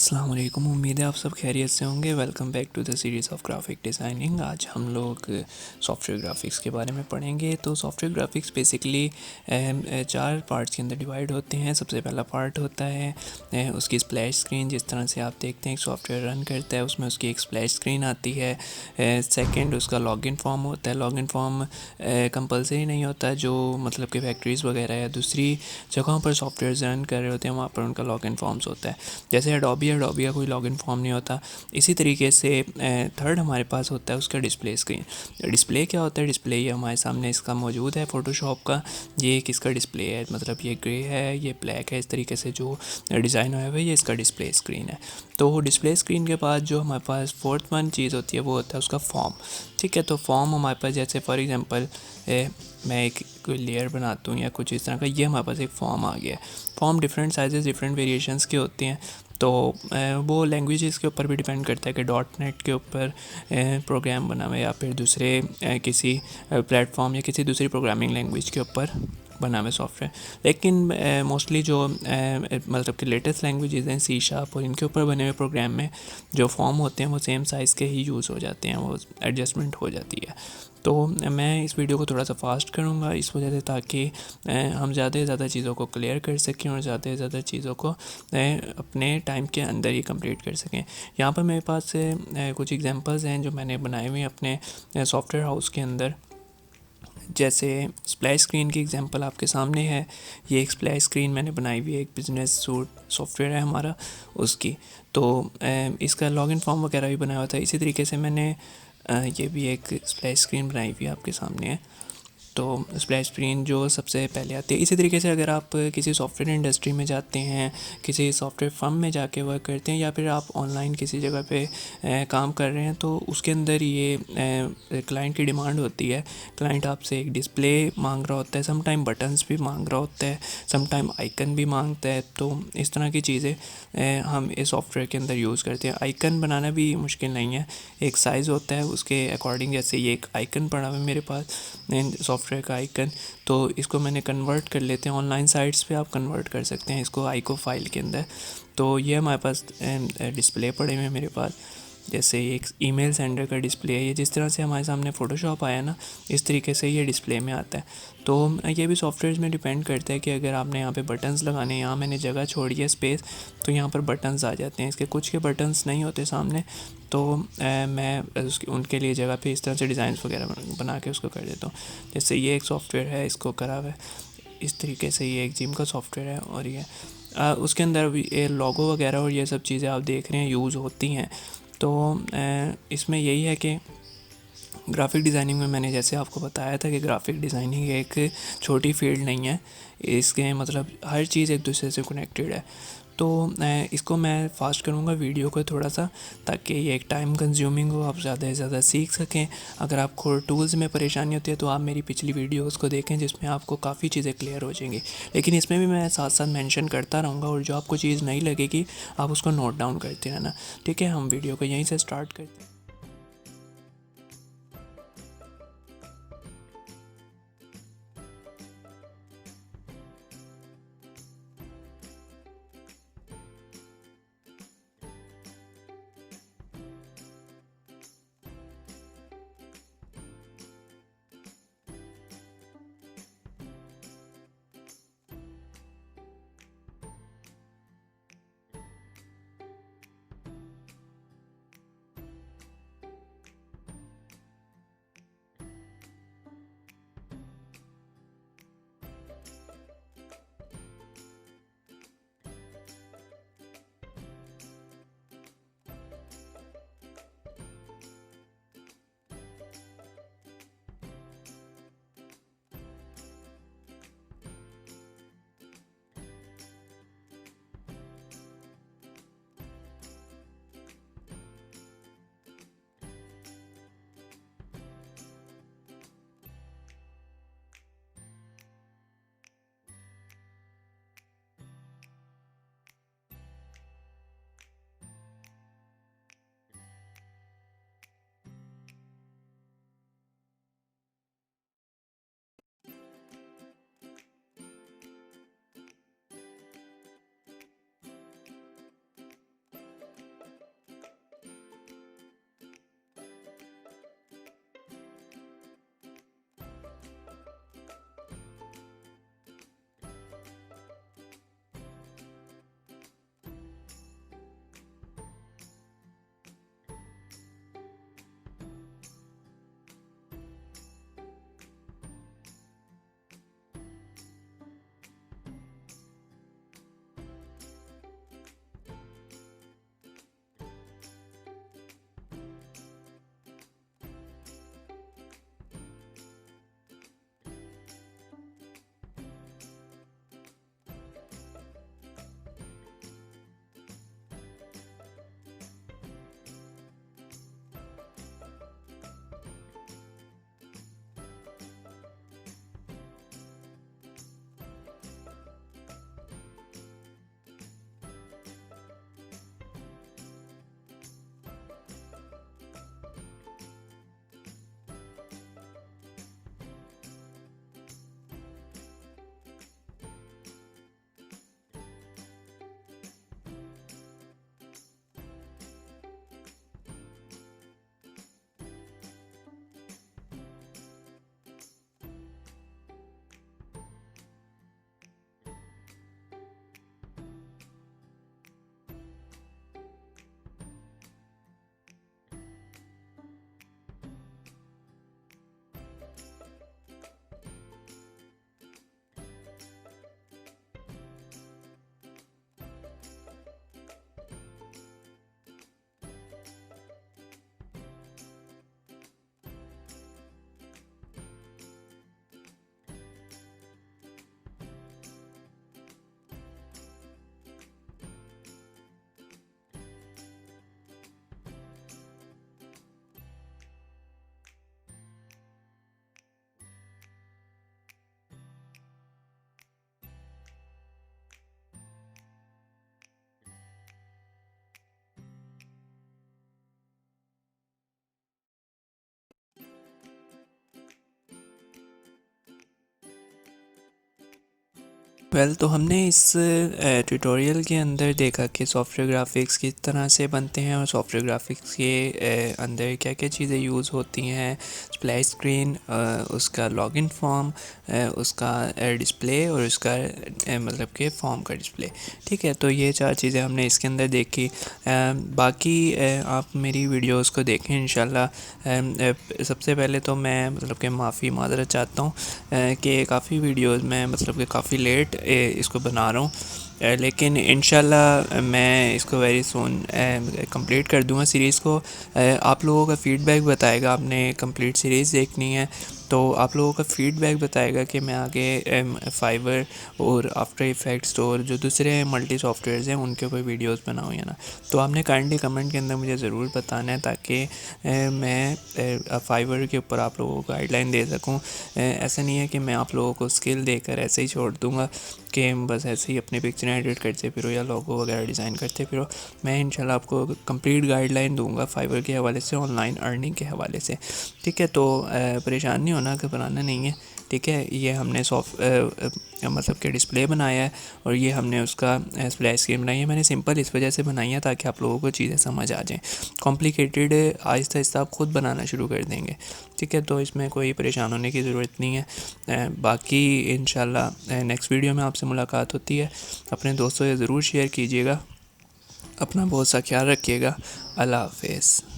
अस्सलाम वालेकुम। उम्मीद है आप सब खैरियत से होंगे। Welcome back to the series of graphic designing. आज हम लोग सॉफ्टवेयर ग्राफिक्स के बारे में पढ़ेंगे। तो सॉफ्टवेयर ग्राफिक्स बेसिकली चार पार्ट्स के अंदर डिवाइड होते हैं। सबसे पहला पार्ट होता है उसकी स्प्लैश स्क्रीन। जिस तरह से आप देखते हैं एक सॉफ्टवेयर रन करता है, उसमें उसकी एक स्प्लैश स्क्रीन आती है। सेकेंड उसका लॉगिन फॉर्म होता है। लॉगिन फॉर्म कंपलसरी नहीं होता, जो मतलब कि फैक्ट्रीज़ वगैरह या दूसरी जगहों पर सॉफ्टवेयर रन कर रहे होते हैं वहाँ पर उनका लॉगिन फॉर्म्स होता है। जैसे एडोबी का कोई लॉगिन फॉर्म नहीं होता। इसी तरीके से थर्ड हमारे पास होता है उसका डिस्प्ले स्क्रीन। डिस्प्ले क्या होता है? डिस्प्ले ये हमारे सामने इसका मौजूद है फोटोशॉप का। ये किसका डिस्प्ले है, मतलब ये ग्रे है, ये ब्लैक है, इस तरीके से जो डिज़ाइन हुआ है ये इसका डिस्प्ले स्क्रीन है। तो डिस्प्ले स्क्रीन के बाद जो हमारे पास फोर्थ वन चीज़ होती है वो होता है उसका फॉर्म। ठीक है, तो फॉर्म हमारे पास जैसे फॉर एग्जांपल मैं एक कोई लेयर बनाता हूँ या कुछ इस तरह का, ये हमारे पास एक फॉर्म आ गया है। Form different sizes different variations के होते हैं। तो वो लैंग्वेजेस के ऊपर भी डिपेंड करता है कि डॉट नेट के ऊपर प्रोग्राम बना हुआ है या फिर दूसरे किसी प्लेटफॉर्म या किसी दूसरी प्रोग्रामिंग लैंग्वेज के ऊपर बना हुआ सॉफ्टवेयर। लेकिन मोस्टली जो मतलब कि लेटेस्ट लैंग्वेजेस हैं सी शार्प और इनके ऊपर बने हुए प्रोग्राम में जो फॉर्म होते हैं वो सेम साइज़ के ही यूज़ हो जाते हैं, वो एडजस्टमेंट हो जाती है। तो मैं इस वीडियो को थोड़ा सा फास्ट करूँगा इस वजह से, ताकि हम ज़्यादा से ज़्यादा चीज़ों को क्लियर कर सकें और ज़्यादा से ज़्यादा चीज़ों को अपने टाइम के अंदर ही कंप्लीट कर सकें। यहाँ पर मेरे पास कुछ एग्जांपल्स हैं जो मैंने बनाए हुए हैं अपने सॉफ्टवेयर हाउस के अंदर। जैसे स्प्लैश स्क्रीन की एग्जांपल आपके सामने है। ये एक स्प्लैश स्क्रीन मैंने बनाई हुई है, एक बिज़नेस सूट सॉफ्टवेयर है हमारा उसकी। तो इसका लॉगिन फॉर्म वगैरह भी बनाया हुआ था। इसी तरीके से मैंने ये भी एक स्प्लैश स्क्रीन बनाई हुई है आपके सामने है। तो स्प्लैश स्क्रीन जो सबसे पहले आती है। इसी तरीके से अगर आप किसी सॉफ्टवेयर इंडस्ट्री में जाते हैं, किसी सॉफ्टवेयर फर्म में जाके वर्क करते हैं या फिर आप ऑनलाइन किसी जगह पे काम कर रहे हैं, तो उसके अंदर ये क्लाइंट की डिमांड होती है। क्लाइंट आपसे एक डिस्प्ले मांग रहा होता है, सम टाइम बटन्स भी मांग रहा होता है, सम टाइम आइकन भी मांगता है। तो इस तरह की चीज़ें हम इस सॉफ्टवेयर के अंदर यूज़ करते हैं। आइकन बनाना भी मुश्किल नहीं है, एक साइज़ होता है उसके अकॉर्डिंग। जैसे ये एक आइकन पड़ा हुआ है मेरे पास, सॉफ्टवेयर का आइकन, तो इसको मैंने कन्वर्ट कर लेते हैं। ऑनलाइन साइट्स पे आप कन्वर्ट कर सकते हैं इसको आइको फाइल के अंदर। तो ये हमारे पास डिस्प्ले पड़े हुए हैं मेरे पास। जैसे एक ईमेल सेंडर का डिस्प्ले है, ये जिस तरह से हमारे सामने फ़ोटोशॉप आया ना, इस तरीके से ये डिस्प्ले में आता है। तो ये भी सॉफ्टवेयर में डिपेंड करता है कि अगर आपने यहाँ पे बटन्स लगाने, यहाँ मैंने जगह छोड़ी है स्पेस, तो यहाँ पर बटन्स आ जाते हैं। इसके कुछ के बटन्स नहीं होते सामने, तो मैं उनके लिए जगह पे इस तरह से डिज़ाइन वगैरह बना के उसको कर देता हूँ। जैसे ये एक सॉफ्टवेयर है, इसको करा हुआ है इस तरीके से। ये एक जिम का सॉफ्टवेयर है और ये उसके अंदर भी ये लोगो वगैरह और ये सब चीज़ें आप देख रहे हैं यूज़ होती हैं। तो इसमें यही है कि ग्राफिक डिज़ाइनिंग में मैंने जैसे आपको बताया था कि ग्राफिक डिज़ाइनिंग एक छोटी फील्ड नहीं है। इसके मतलब हर चीज़ एक दूसरे से कनेक्टेड है। तो इसको मैं फास्ट करूँगा वीडियो को थोड़ा सा, ताकि ये एक टाइम कंज्यूमिंग हो, आप ज़्यादा से ज़्यादा सीख सकें। अगर आपको टूल्स में परेशानी होती है तो आप मेरी पिछली वीडियोस को देखें, जिसमें आपको काफ़ी चीज़ें क्लियर हो जाएंगी। लेकिन इसमें भी मैं साथ साथ मेंशन करता रहूँगा, और जो आपको चीज़ नहीं लगेगी आप उसको नोट डाउन करते रहना। ठीक है, हम वीडियो को यहीं से स्टार्ट करते हैं। तो हमने इस ट्यूटोरियल के अंदर देखा कि सॉफ्टवेयर ग्राफिक्स किस तरह से बनते हैं और सॉफ्टवेयर ग्राफिक्स के अंदर क्या क्या चीज़ें यूज़ होती हैं। स्प्लैश स्क्रीन, उसका लॉगिन फॉर्म, उसका डिस्प्ले और उसका मतलब कि फॉर्म का डिस्प्ले। ठीक है, तो ये 4 चीज़ें हमने इसके अंदर देखी। बाकी आप मेरी वीडियोस को देखें इंशाल्लाह। सबसे पहले तो मैं मतलब कि माफ़ी माज़रत चाहता हूँ कि काफ़ी वीडियोस में मतलब कि काफ़ी लेट इसको बना रहा हूँ, लेकिन इंशाल्लाह मैं इसको वेरी सून कंप्लीट कर दूँगा सीरीज़ को। आप लोगों का फ़ीडबैक बताएगा, आपने कंप्लीट सीरीज़ देखनी है तो आप लोगों का फ़ीडबैक बताएगा कि मैं आगे फाइवर और आफ्टर इफ़ेक्ट्स और जो दूसरे मल्टी सॉफ्टवेयर्स हैं उनके कोई वीडियोस बनाऊँ या ना। तो आपने काइंडली कमेंट के अंदर मुझे ज़रूर बताना है ताकि मैं फाइवर के ऊपर आप लोगों को गाइडलाइन दे सकूँ। ऐसा नहीं है कि मैं आप लोगों को स्किल देकर ऐसे ही छोड़ दूँगा कि बस ऐसे ही अपनी पिक्चरें एडिट करते फिरो या लोगो वगैरह डिज़ाइन करते फिरो। मैं इंशाल्लाह आपको कंप्लीट गाइडलाइन दूंगा फाइवर के हवाले से, ऑनलाइन अर्निंग के हवाले से। ठीक है, तो परेशान नहीं होना, घबराना नहीं है। ठीक है, ये हमने मतलब कि डिस्प्ले बनाया है और ये हमने उसका स्प्लैश स्क्रीन बनाई है। मैंने सिंपल इस वजह से बनाई है ताकि आप लोगों को चीज़ें समझ आ जाएं। कॉम्प्लिकेटेड आहिस्ता आहिस्ता आप ख़ुद बनाना शुरू कर देंगे। ठीक है, तो इसमें कोई परेशान होने की ज़रूरत नहीं है। बाकी इंशाल्लाह नेक्स्ट वीडियो में आपसे मुलाकात होती है। अपने दोस्तों से ज़रूर शेयर कीजिएगा। अपना बहुत सा ख्याल रखिएगा। अल्लाह हाफ़िज़।